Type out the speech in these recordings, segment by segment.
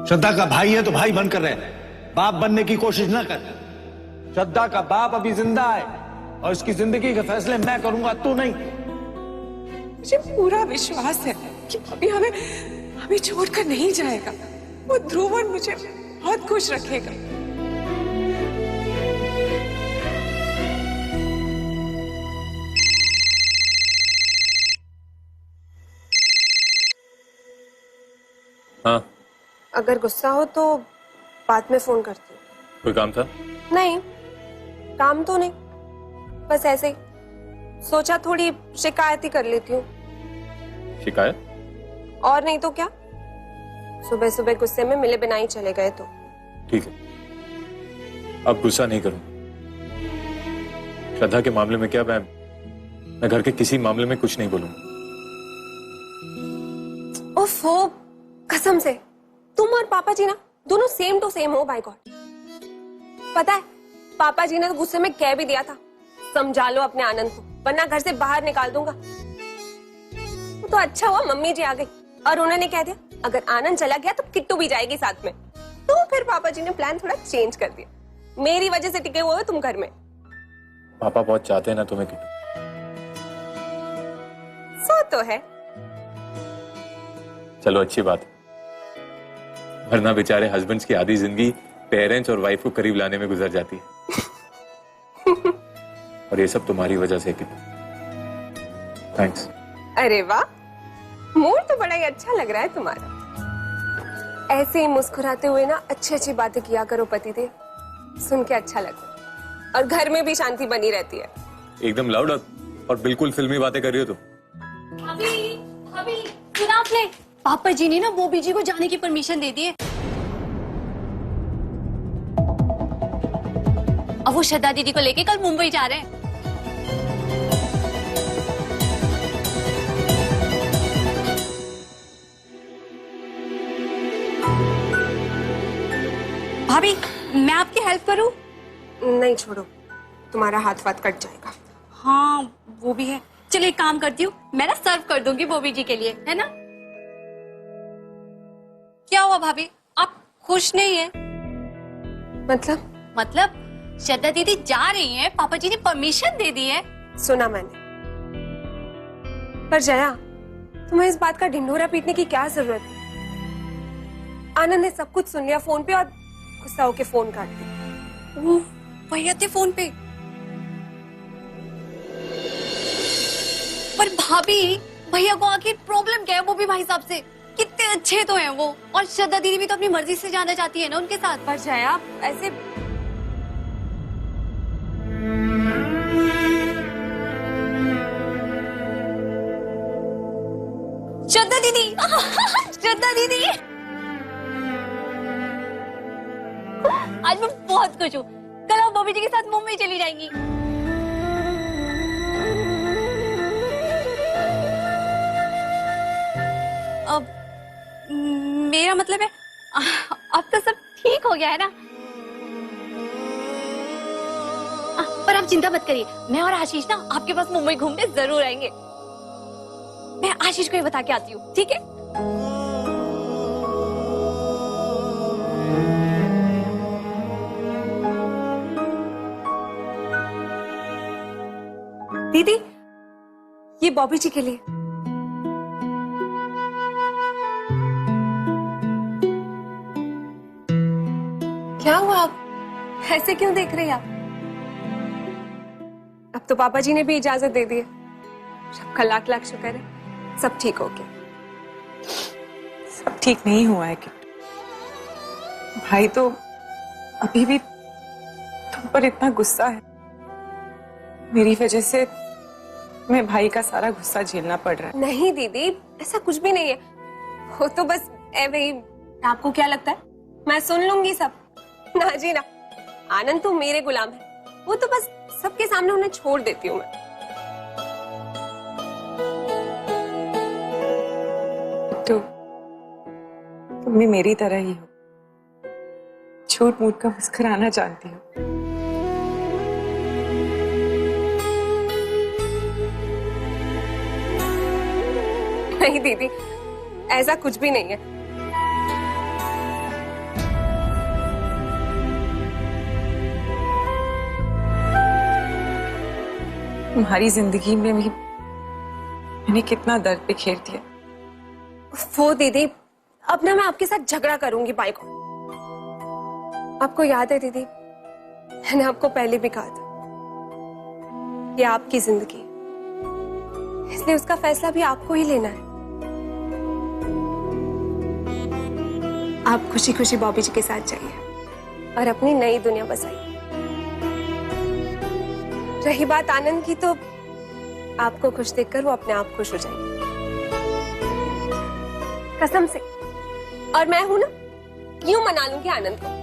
श्रद्धा का भाई है तो भाई बनकर रहे, बाप बनने की कोशिश ना कर। श्रद्धा का बाप अभी जिंदा है और इसकी जिंदगी के फैसले मैं करूंगा, तू नहीं। मुझे पूरा विश्वास है कि अभी हमें छोड़कर नहीं जाएगा। वो ध्रुवन मुझे बहुत खुश रखेगा। हाँ, अगर गुस्सा हो तो बाद में फोन करती हूँ। कोई काम था? नहीं, काम तो नहीं, बस ऐसे ही सोचा थोड़ी शिकायत ही कर लेती हूँ। शिकायत? और नहीं तो क्या, सुबह सुबह गुस्से में मिले बिना ही चले गए तो। ठीक है, अब गुस्सा नहीं करूं। श्रद्धा के मामले में क्या, मैं घर के किसी मामले में कुछ नहीं बोलूंगा। ओफो, कसम से तुम और पापा जी ना दोनों सेम टू सेम हो। बाय गॉड, पता है पापा जी ने तो गुस्से में कह भी दिया था, समझा लो अपने आनंद को वरना घर से बाहर निकाल दूंगा। तो अच्छा हुआ मम्मी जी आ गई और उन्होंने कह दिया अगर आनंद चला गया तो किट्टू भी जाएगी साथ में। तो फिर पापा जी ने प्लान थोड़ा चेंज कर दिया। मेरी वजह से टिके हुए हो तुम घर में। पापा बहुत चाहते हैं ना तुम्हें किट्टू। सो तो है। चलो अच्छी बात है, वरना बेचारे हस्बैंड्स की आधी जिंदगी पेरेंट्स और वाइफ को करीब लाने में गुजर जाती है। और ये सब तुम्हारी वजह से किट्टू। थैंक्स। अरे वाह, मूड तो बड़ा ही अच्छा लग रहा है तुम्हारा। ऐसे ही मुस्कुराते हुए ना अच्छी अच्छी बातें किया करो पतिदेव, सुन के अच्छा लगता है और घर में भी शांति बनी रहती है। एकदम लाउड और बिल्कुल फिल्मी बातें कर रही हो तुम। अभी सुना आपने, पापा जी ने ना बॉबी जी को जाने की परमिशन दे दी है। अब वो श्रद्धा दीदी को लेके कल मुंबई जा रहे हैं। भाभी, मैं आपकी हेल्प करूं? नहीं छोड़ो, तुम्हारा हाथ वाथ कट जाएगा। हाँ वो भी है। चलिए एक काम करती हूँ, मैं ना सर्व कर दूंगी बॉबी जी के लिए, है ना? क्या हुआ भाभी, आप खुश नहीं है? मतलब श्रद्धा दीदी जा रही हैं, पापा जी ने परमिशन दे दी है। सुना मैंने, पर जया तुम्हें इस बात का ढिंढोरा पीटने की क्या जरूरत है? आनंद ने सब कुछ सुन लिया फोन पे और गुस्सा होके फोन काट दिया। वो भैया थे फोन पे। पर भाभी, भैया को आखिर प्रॉब्लम क्या है? वो भी भाई साहब से कितने अच्छे तो हैं वो, और श्रद्धा दीदी भी तो अपनी मर्जी से जाना चाहती है ना उनके साथ। पर जया ऐसे श्रद्धा दीदी श्रद्धा दीदी, आज मैं बहुत खुश हूँ। कल आप बॉबी जी के साथ मुंबई चली जाएंगी। अब मेरा मतलब है अब तो सब ठीक हो गया है ना? पर आप चिंता मत करिए, मैं और आशीष ना आपके पास मुंबई घूमने जरूर आएंगे। मैं आशीष को ही बता के आती हूँ, ठीक है? दीदी, ये बॉबी जी के लिए। क्या हुआ, आप ऐसे क्यों देख रही हैं आप? अब तो पापा जी ने भी इजाजत दे दी है। सबका लाख लाख शुक्र है, सब ठीक हो गया। सब ठीक नहीं हुआ है किट्टू। भाई तो अभी भी तुम पर इतना गुस्सा है। मेरी वजह से मैं भाई का सारा गुस्सा झेलना पड़ रहा है। नहीं दीदी, ऐसा कुछ भी नहीं है। वो तो बस वही, आपको क्या लगता है मैं सुन लूंगी सब? ना जी ना, आनंद तो मेरे गुलाम है। वो तो बस सबके सामने उन्हें छोड़ देती हूँ मैं। तो तुम भी मेरी तरह ही हो, झूठ मूठ का मुस्कुराना जानती हो। नहीं दीदी, ऐसा कुछ भी नहीं है। तुम्हारी जिंदगी में भी मैंने कितना दर्द बिखेर दिया। वो दीदी, अब ना मैं आपके साथ झगड़ा करूंगी बाय गॉड। आपको याद है दीदी, मैंने आपको पहले भी कहा था ये आपकी जिंदगी, इसलिए उसका फैसला भी आपको ही लेना है। आप खुशी खुशी बॉबी जी के साथ जाइए और अपनी नई दुनिया बसाइए। रही बात आनंद की, तो आपको खुश देखकर वो अपने आप खुश हो जाएगी, कसम से। और मैं हूं ना, यूं मना लूंगी आनंद को।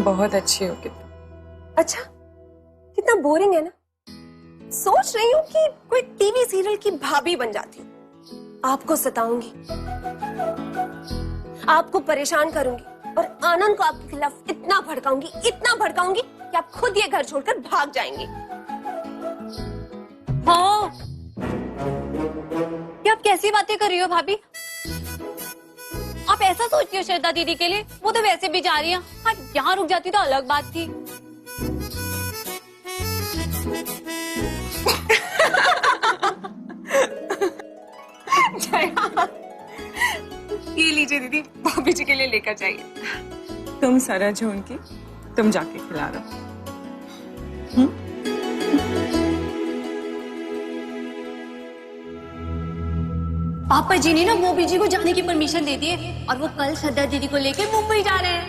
बहुत अच्छी हो कि अच्छा, कितना बोरिंग है ना। सोच रही हूँ कि कोई टीवी सीरियल की भाभी बन जाती हूँ, आपको सताऊंगी, आपको परेशान करूंगी और आनंद को आपके खिलाफ इतना भड़काऊंगी कि आप खुद ये घर छोड़कर भाग जाएंगे। हाँ, ये आप कैसी बातें कर रही हो भाभी? आप ऐसा सोचती हो श्रद्धा दीदी के लिए? वो तो वैसे भी जा रही है। हाँ, यहाँ रुक जाती तो अलग बात थी। ये लीजिए दीदी, भाभी जी के लिए लेकर जाइए। तुम सरज हो उनकी, तुम जाके खिला दो। पापा जी ने ना बॉबी जी को जाने की परमिशन दे दी है और वो कल श्रद्धा दीदी को लेकर मुंबई जा रहे हैं।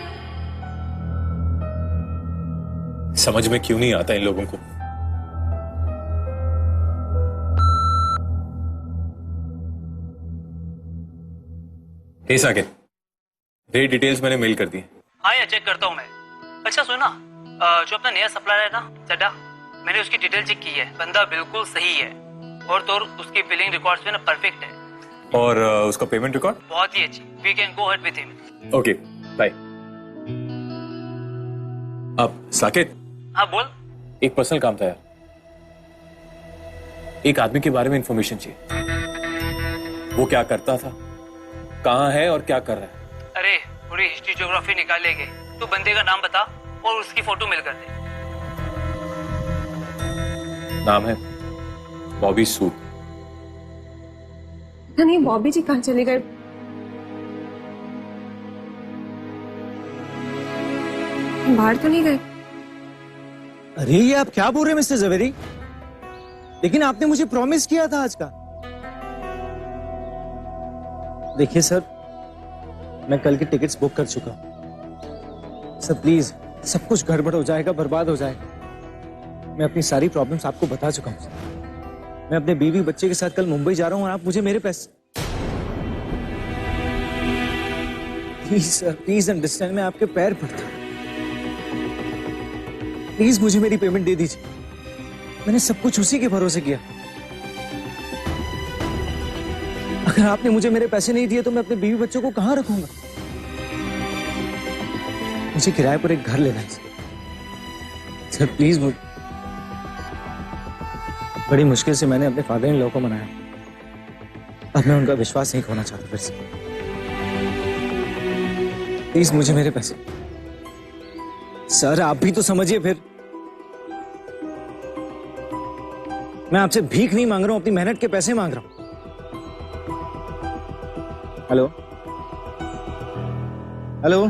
समझ में क्यों नहीं आता इन लोगों को। हे साकिब, रेट डिटेल्स मैंने मेल कर दी। हाँ यार, चेक करता हूँ मैं। अच्छा सुनो ना, जो अपना नया सप्लायर है ना चड्डा, मैंने उसकी डिटेल चेक की है, बंदा बिल्कुल सही है और तो उसकी बिलिंग रिकॉर्ड्स में ना परफेक्ट है। और उसका पेमेंट रिकॉर्ड बहुत ही अच्छी। We can go ahead with him. Okay bye. अब साकिब, हाँ बोल। एक पर्सनल काम था यार। एक आदमी के बारे में इंफॉर्मेशन चाहिए। वो क्या करता था, कहाँ है और क्या कर रहा है। अरे पूरी हिस्ट्री ज्योग्राफी निकाल लेंगे, तू बंदे का नाम बता और उसकी फोटो मिल कर दे। नाम है बॉबी सूद। नहीं, बॉबी जी कहाँ चले गए? बाहर तो नहीं गए? अरे ये आप क्या बोल रहे हैं मिस्टर जवेरी? लेकिन आपने मुझे प्रॉमिस किया था आज का। देखिए सर, मैं कल की टिकट्स बुक कर चुका हूं। सर प्लीज, सब कुछ गड़बड़ हो जाएगा, बर्बाद हो जाएगा। मैं अपनी सारी प्रॉब्लम्स आपको बता चुका हूं। मैं अपने बीवी बच्चे के साथ कल मुंबई जा रहा हूं और आप मुझे मेरे पैसे। प्लीज सर, प्लीज अंडरस्टैंड, मैं आपके पैर पड़ता हूं। प्लीज मुझे मेरी पेमेंट दे दीजिए। मैंने सब कुछ उसी के भरोसे किया। अगर आपने मुझे मेरे पैसे नहीं दिए तो मैं अपने बीवी बच्चों को कहां रखूंगा? मुझे किराए पर एक घर लेना है सर, प्लीज। बड़ी मुश्किल से मैंने अपने फादर इन लॉ को मनाया। अब मैं उनका विश्वास नहीं खोना चाहता फिर से। प्लीज मुझे मेरे पैसे। सर आप भी तो समझिए फिर। मैं आपसे भीख नहीं मांग रहा हूं, अपनी मेहनत के पैसे मांग रहा हूं। हेलो हेलो,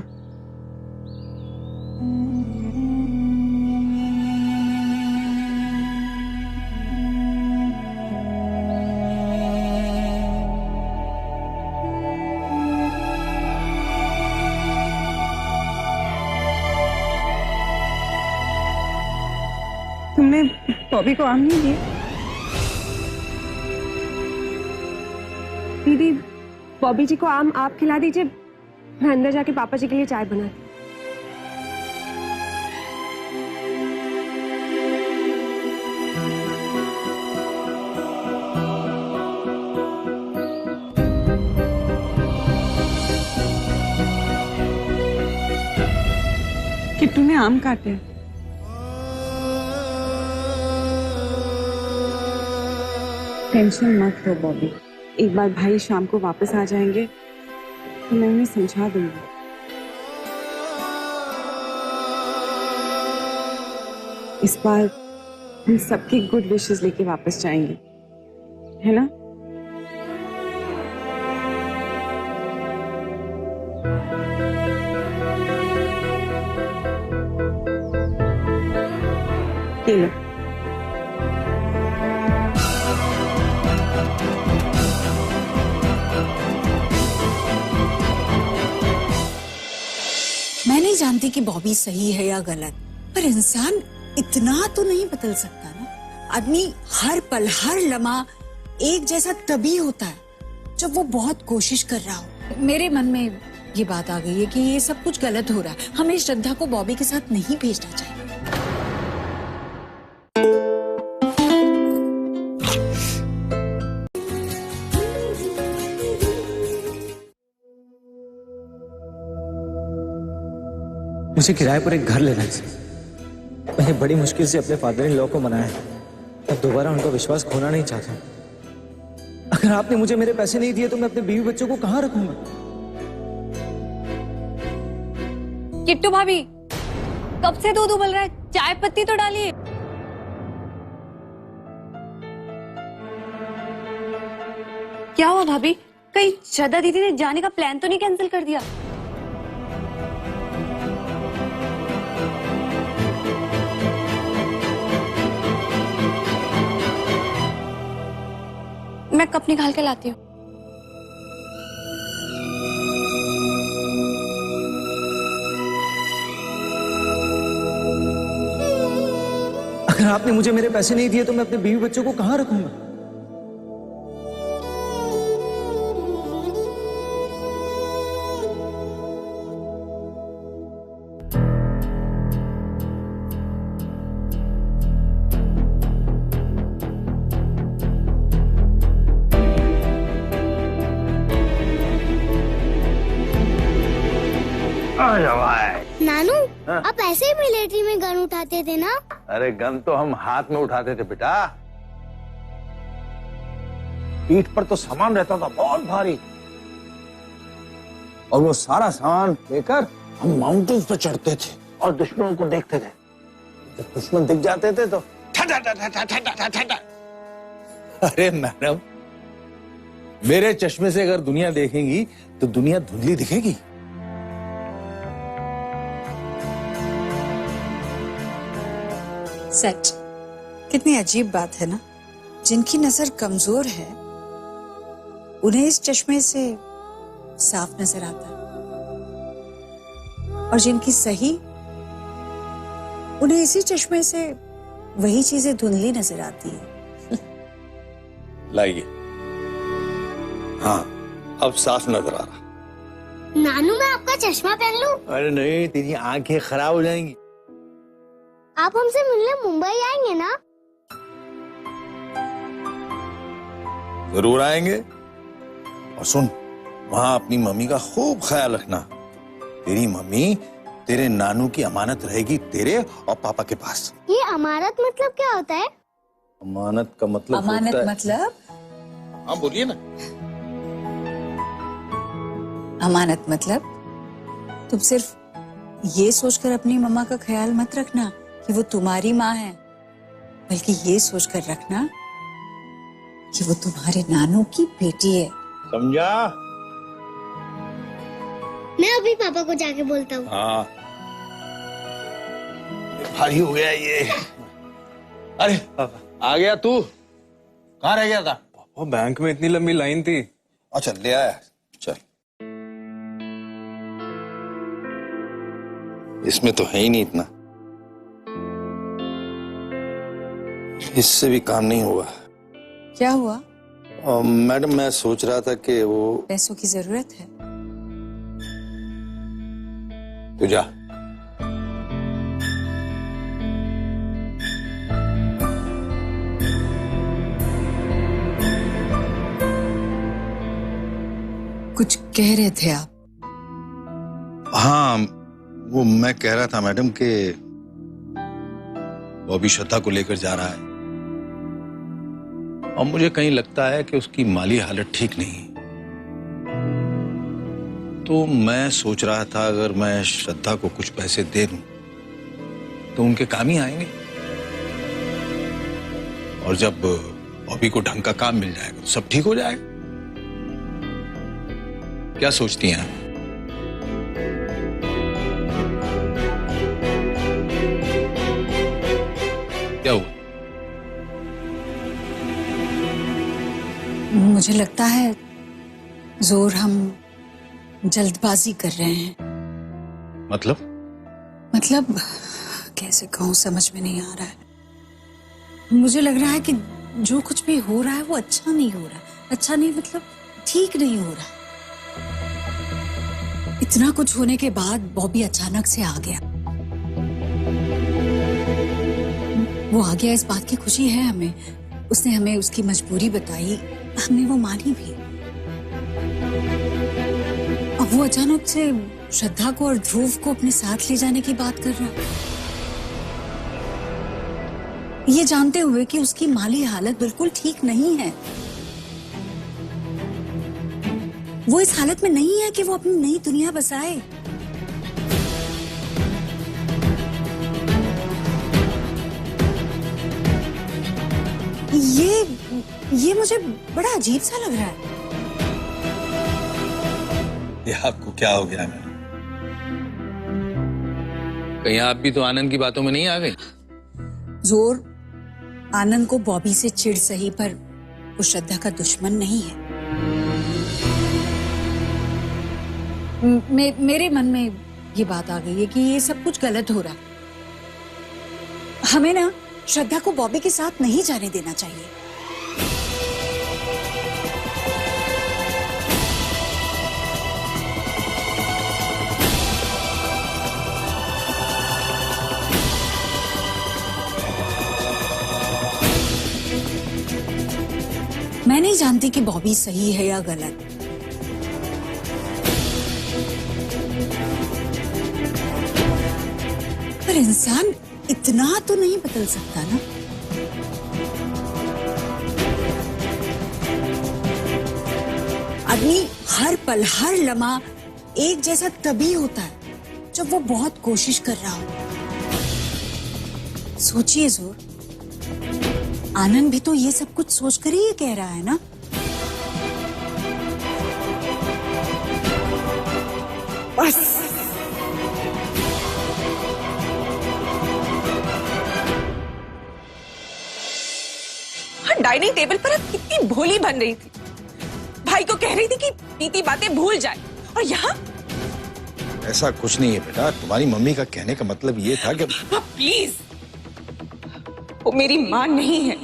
तुमने बॉबी को आम नहीं दिए? दीदी, बॉबी जी को आम आप खिला दीजिए, मैं अंदर जाके पापा जी के लिए चाय बनाती। किट्टू ने आम काटे। टेंशन मत लो बॉबी, एक बार भाई शाम को वापस आ जाएंगे तो मैं उन्हें समझा दूंगी। इस बार हम सबकी गुड विशेस लेके वापस जाएंगे, है ना? ये लो। मैं नहीं जानती कि बॉबी सही है या गलत, पर इंसान इतना तो नहीं बदल सकता ना। आदमी हर पल हर लम्हा एक जैसा तभी होता है जब वो बहुत कोशिश कर रहा हो। मेरे मन में ये बात आ गई है कि ये सब कुछ गलत हो रहा है। हमें श्रद्धा को बॉबी के साथ नहीं भेजना चाहिए। मुझे किराए पर एक घर लेना है। मैंने बड़ी मुश्किल से अपने फादर इन लॉ को मनाया है। अब दोबारा उनका विश्वास खोना नहीं चाहता। अगर आपने मुझे मेरे पैसे नहीं दिए तो मैं अपने बीवी बच्चों को कहां रखूंगा? किट्टू भाभी, कब से दूध उबल रहा है? चाय पत्ती तो डालिए। क्या हुआ भाभी? कहीं श्रद्धा दीदी ने जाने का प्लान तो नहीं कैंसिल कर दिया? मैं कप निकाल के लाती हूँ। अगर आपने मुझे मेरे पैसे नहीं दिए तो मैं अपने बीवी बच्चों को कहां रखूंगा? नानू, आप ऐसे ही मिलिट्री में गन उठाते थे ना? अरे गन तो हम हाथ में उठाते थे बेटा। पीठ पर तो सामान रहता था बहुत भारी, और वो सारा सामान लेकर हम माउंटेन्स पे चढ़ते थे और दुश्मनों को देखते थे। जब दुश्मन दिख जाते थे तो ठटा ठटा ठटा ठटा ठटा। अरे मैडम, मेरे चश्मे से अगर दुनिया देखेंगी तो दुनिया धुंधली दिखेगी। सच, कितनी अजीब बात है ना। जिनकी नजर कमजोर है उन्हें इस चश्मे से साफ नजर आता है, और जिनकी सही उन्हें इसी चश्मे से वही चीजें धुंधली नजर आती है। लाइए। हाँ, अब साफ नजर आ रहा। नानू, मैं आपका चश्मा पहन लूं? अरे नहीं, तेरी आंखें खराब हो जाएंगी। आप हमसे मिलने मुंबई आएंगे ना? जरूर आएंगे। और सुन, वहां अपनी मम्मी का खूब ख्याल रखना। तेरी मम्मी तेरे नानू की अमानत रहेगी तेरे और पापा के पास। ये अमानत मतलब क्या होता है? अमानत का मतलब अमानत होता है... मतलब? हाँ बोलिए ना। अमानत मतलब तुम सिर्फ ये सोचकर अपनी मम्मा का ख्याल मत रखना कि वो तुम्हारी माँ है, बल्कि ये सोचकर रखना कि वो तुम्हारे नानू की बेटी है। समझा? मैं अभी पापा को जाके बोलता हूँ। हाँ, भारी हो गया ये। अरे आ गया तू? कहाँ रह गया था? वो बैंक में इतनी लंबी लाइन थी। अच्छा, ले आया। चल, इसमें तो है ही नहीं इतना। इससे भी काम नहीं होगा। क्या हुआ? मैडम, मैं सोच रहा था कि वो पैसों की जरूरत है। तू जा। कुछ कह रहे थे आप? हाँ, वो मैं कह रहा था मैडम कि वो अभी श्रद्धा को लेकर जा रहा है, और मुझे कहीं लगता है कि उसकी माली हालत ठीक नहीं। तो मैं सोच रहा था अगर मैं श्रद्धा को कुछ पैसे दे दूं तो उनके काम ही आएंगे। और जब बॉबी को ढंग का काम मिल जाएगा तो सब ठीक हो जाएगा। क्या सोचती हैं आप? क्या हुआ? मुझे लगता है जोर हम जल्दबाजी कर रहे हैं। मतलब कैसे कहूं, समझ में नहीं आ रहा है। मुझे लग रहा है कि जो कुछ भी हो रहा है वो अच्छा नहीं हो रहा। अच्छा नहीं मतलब ठीक नहीं हो रहा। इतना कुछ होने के बाद बॉबी अचानक से आ गया। वो आ गया इस बात की खुशी है हमें। उसने हमें उसकी मजबूरी बताई, हमने वो मानी भी। अब वो अचानक से श्रद्धा को और ध्रुव को अपने साथ ले जाने की बात कर रहा है, ये जानते हुए कि उसकी माली हालत बिल्कुल ठीक नहीं है। वो इस हालत में नहीं है कि वो अपनी नई दुनिया बसाए। ये मुझे बड़ा अजीब सा लग रहा है। ये आपको क्या हो गया मैम? कहीं आप भी तो आनंद की बातों में नहीं आ गई? जोर, आनंद को बॉबी से चिढ़ सही, पर वो श्रद्धा का दुश्मन नहीं है। मेरे मन में ये बात आ गई है कि ये सब कुछ गलत हो रहा। हमें ना श्रद्धा को बॉबी के साथ नहीं जाने देना चाहिए। मैं नहीं जानती कि बॉबी सही है या गलत, पर इंसान इतना तो नहीं बदल सकता ना। आदमी हर पल हर लम्हा एक जैसा तभी होता है जब वो बहुत कोशिश कर रहा हो। सोचिए जोर, आनंद भी तो ये सब कुछ सोचकर ही ये कह रहा है ना। बस डाइनिंग टेबल पर अब कितनी भोली बन रही थी। भाई को कह रही थी कि बीती बातें भूल जाए, और यहाँ ऐसा कुछ नहीं है बेटा। तुम्हारी मम्मी का कहने का मतलब ये था कि प्लीज, वो मेरी मां नहीं है।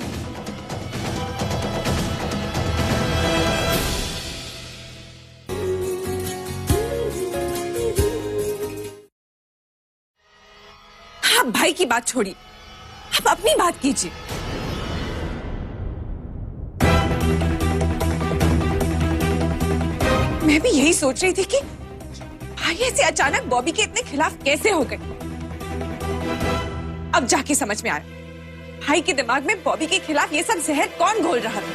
आप भाई की बात छोड़िए, आप अपनी बात कीजिए। मैं भी यही सोच रही थी कि भाई ऐसे अचानक बॉबी के इतने खिलाफ कैसे हो गए। अब जाके समझ में आ रहा, भाई के दिमाग में बॉबी के खिलाफ ये सब जहर कौन घोल रहा था।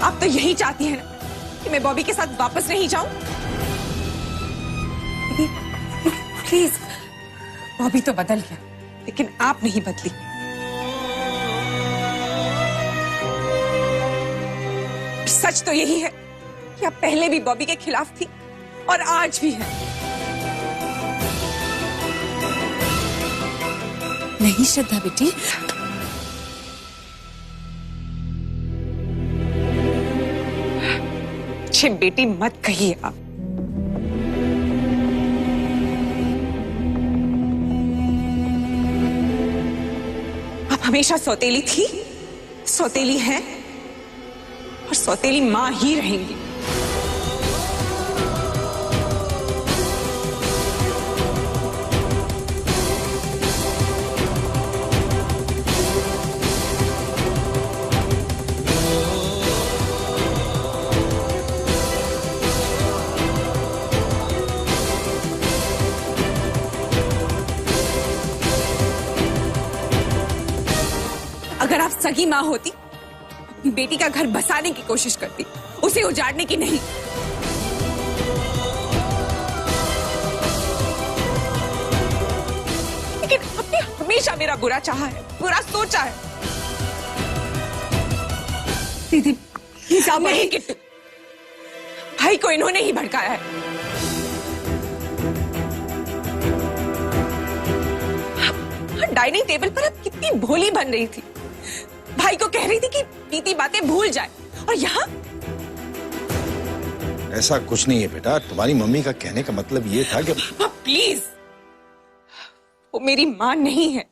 आप तो यही चाहती हैं ना कि मैं बॉबी के साथ वापस नहीं जाऊं। प्लीज, बॉबी तो बदल गया, लेकिन आप नहीं बदली। सच तो यही है कि आप पहले भी बॉबी के खिलाफ थी और आज भी है। नहीं श्रद्धा बेटी, छे बेटी मत कहिए आप। आप हमेशा सौतेली थी, सौतेली हैं और सौतेली मां ही रहेंगी। अगर आप सगी मां होती, अपनी बेटी का घर बसाने की कोशिश करती, उसे उजाड़ने की नहीं। आपने हमेशा मेरा बुरा चाहा है, बुरा सोचा है। दीदी प्लीज आप नहीं किट्टू, भाई को इन्होंने ही भड़काया है। डाइनिंग टेबल पर अब कितनी भोली बन रही थी, भाई को कह रही थी कि बीती बातें भूल जाए, और यहाँ ऐसा कुछ नहीं है बेटा, तुम्हारी मम्मी का कहने का मतलब ये था कि प्लीज, वो मेरी माँ नहीं है।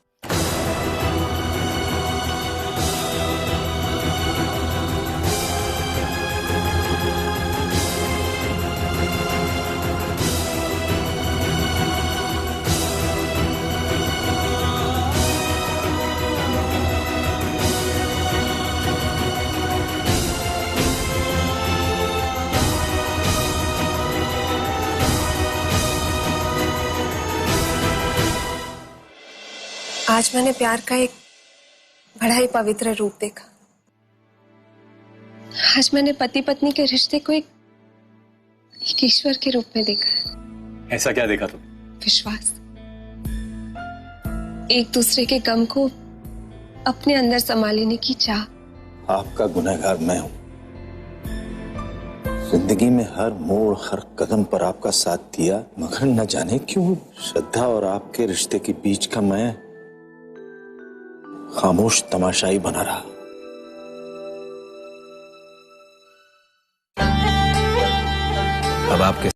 आज मैंने प्यार का एक बड़ा ही पवित्र रूप देखा। आज मैंने पति पत्नी के रिश्ते को एक ईश्वर के रूप में देखा है। ऐसा क्या देखा तुम? विश्वास, एक दूसरे के गम को अपने अंदर समा लेने की चाह। आपका गुनहगार मैं हूं। जिंदगी में हर मोड़ हर कदम पर आपका साथ दिया, मगर न जाने क्यों श्रद्धा और आपके रिश्ते के बीच का मैं खामोश तमाशाई बना रहा। अब आपके